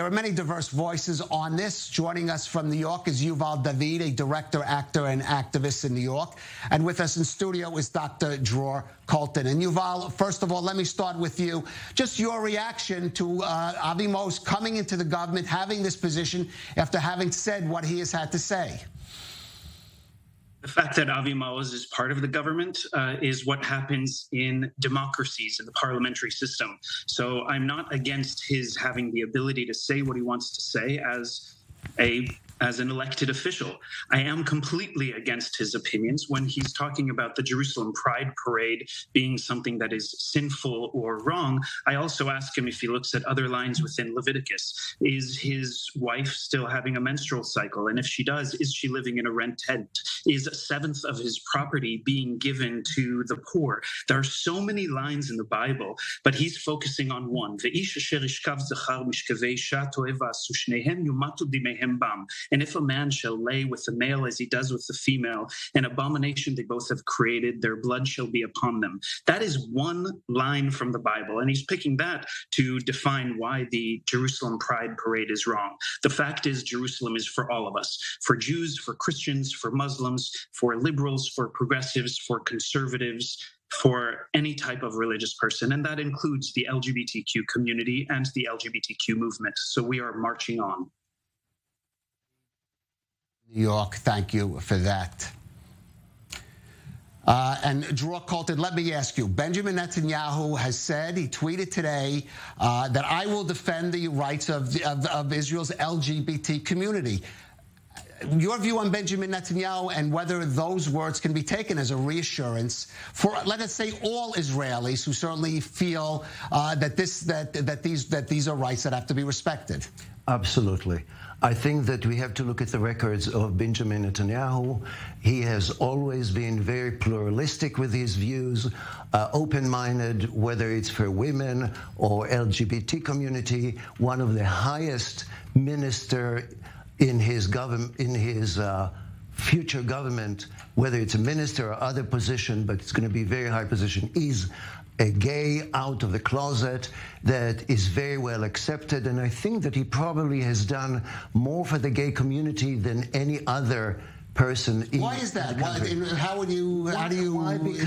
are many diverse voices on this. Joining us from New York is Yuval David, a director, actor, and activist in New York. And with us in studio is Dr. Dror Colton. And Yuval, first of all, let me start with you. Just your reaction to Avi Maoz coming into the government, having this position after having said what he has had to say. The fact that Avi Maoz is part of the government is what happens in democracies, in the parliamentary system. So I'm not against his having the ability to say what he wants to say as an elected official. I am completely against his opinions when he's talking about the Jerusalem Pride Parade being something that is sinful or wrong. I also ask him if he looks at other lines within Leviticus. Is his wife still having a menstrual cycle? And if she does, is she living in a rent tent? Is a seventh of his property being given to the poor? There are so many lines in the Bible, but he's focusing on one. And if a man shall lay with the male as he does with the female, an abomination they both have created, their blood shall be upon them. That is one line from the Bible, and he's picking that to define why the Jerusalem Pride Parade is wrong. The fact is, Jerusalem is for all of us, for Jews, for Christians, for Muslims, for liberals, for progressives, for conservatives, for any type of religious person, and that includes the LGBTQ community and the LGBTQ movement. So we are marching on. New York, thank you for that. And Dror Colton, let me ask you, Benjamin Netanyahu has said, he tweeted today, that I will defend the rights of Israel's LGBT community. Your view on Benjamin Netanyahu and whether those words can be taken as a reassurance for, let us say, all Israelis who certainly feel that these are rights that have to be respected. Absolutely. I think that we have to look at the records of Benjamin Netanyahu. He has always been very pluralistic with his views, open-minded, whether it's for women or LGBT community. One of the highest minister in his government, in his future government, whether it's a minister or other position, but it's going to be a very high position, is a gay out of the closet that is very well accepted. And I think that he probably has done more for the gay community than any other person in the country. Why is that? How do you,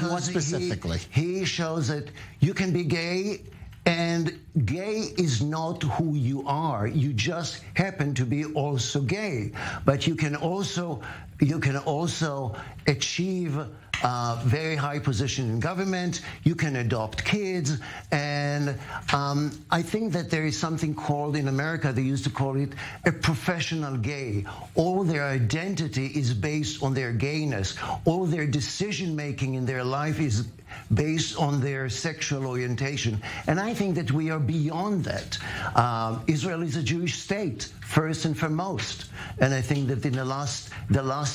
what specifically? He shows that you can be gay, and gay is not who you are. You just happen to be also gay. But you can also achieve a very high position in government. You can adopt kids. And I think that there is something called, in America, they used to call it a professional gay. All their identity is based on their gayness. All their decision-making in their life is based on their sexual orientation. And I think that we are beyond that. Israel is a Jewish state, first and foremost. And I think that in the last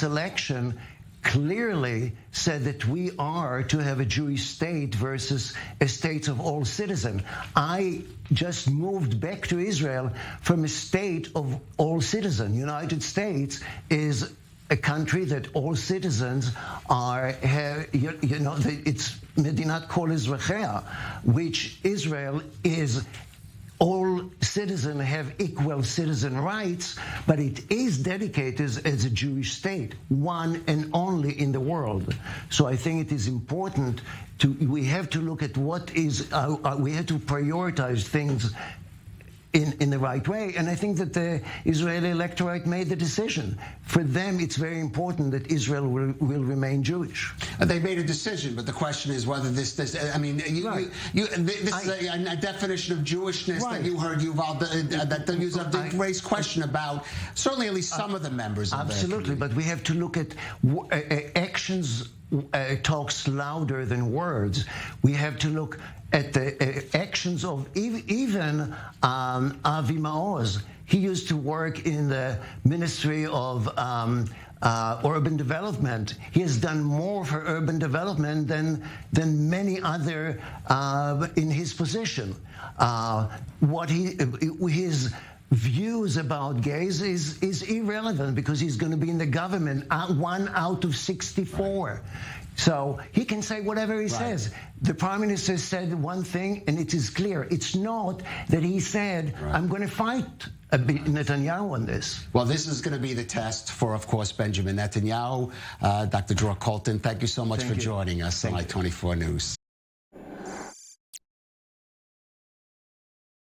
election clearly said that we are to have a Jewish state versus a state of all citizens. I just moved back to Israel from a state of all citizens. United States is a country that all citizens it's Medinat Kol Ezrachea, which Israel is. All citizens have equal citizen rights, but it is dedicated as a Jewish state, one and only in the world. So I think it is important we have to look at what is, we have to prioritize things in the right way. And I think that the Israeli electorate made the decision. For them, it's very important that Israel will remain Jewish. They made a decision, but the question is whether this is a definition of Jewishness that you heard, Yuval, that the raised question about, certainly at least some of the members of absolutely, but we have to look at actions talks louder than words. We have to look at the actions of even Avi Maoz. He used to work in the Ministry of Urban Development. He has done more for urban development than many other in his position. His views about gays is irrelevant because he's going to be in the government 1 out of 64. So he can say whatever he says. The Prime Minister said one thing, and it is clear. It's not that he said, I'm going to fight Netanyahu on this. Well, this is going to be the test for, of course, Benjamin Netanyahu. Dr. Dror Colton, thank you so much for joining us on I-24 News.